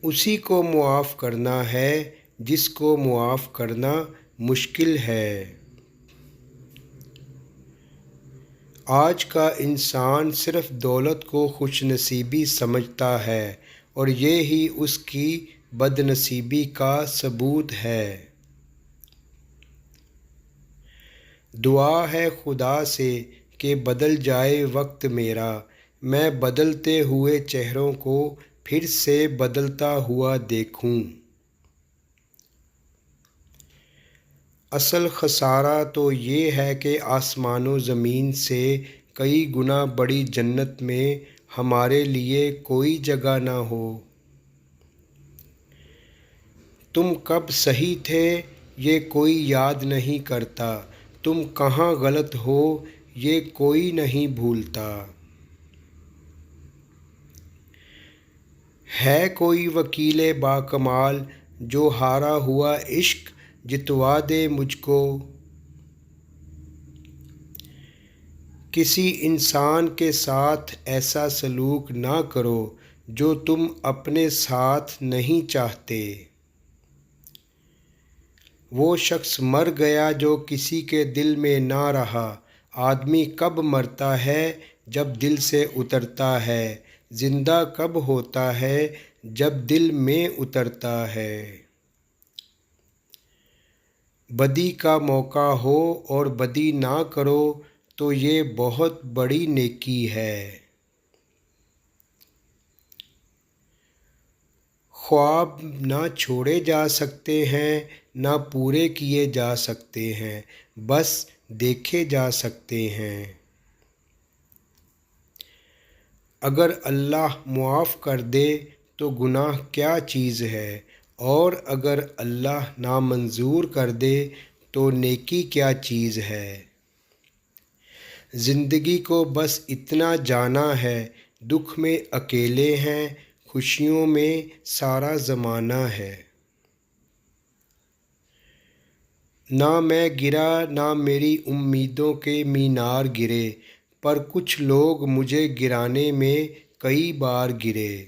اسی کو معاف کرنا ہے جس کو معاف کرنا مشکل ہے۔ آج کا انسان صرف دولت کو خوش نصیبی سمجھتا ہے اور یہی اس کی بد نصیبی کا ثبوت ہے۔ دعا ہے خدا سے کہ بدل جائے وقت میرا، میں بدلتے ہوئے چہروں کو پھر سے بدلتا ہوا دیکھوں۔ اصل خسارہ تو یہ ہے کہ آسمان و زمین سے کئی گنا بڑی جنت میں ہمارے لیے کوئی جگہ نہ ہو۔ تم کب صحیح تھے یہ کوئی یاد نہیں کرتا، تم کہاں غلط ہو یہ کوئی نہیں بھولتا۔ ہے کوئی وکیل باکمال جو ہارا ہوا عشق جتوا دے مجھ کو؟ کسی انسان کے ساتھ ایسا سلوک نہ کرو جو تم اپنے ساتھ نہیں چاہتے۔ وہ شخص مر گیا جو کسی کے دل میں نہ رہا، آدمی کب مرتا ہے جب دل سے اترتا ہے، زندہ کب ہوتا ہے جب دل میں اترتا ہے۔ بدی کا موقع ہو اور بدی نہ کرو تو یہ بہت بڑی نیکی ہے۔ خواب نہ چھوڑے جا سکتے ہیں نہ پورے کیے جا سکتے ہیں، بس دیکھے جا سکتے ہیں۔ اگر اللہ معاف کر دے تو گناہ کیا چیز ہے، اور اگر اللہ نامنظور کر دے تو نیکی کیا چیز ہے۔ زندگی کو بس اتنا جانا ہے، دکھ میں اکیلے ہیں، خوشیوں میں سارا زمانہ ہے۔ نہ میں گرا نہ میری امیدوں کے مینار گرے، پر کچھ لوگ مجھے گرانے میں کئی بار گرے۔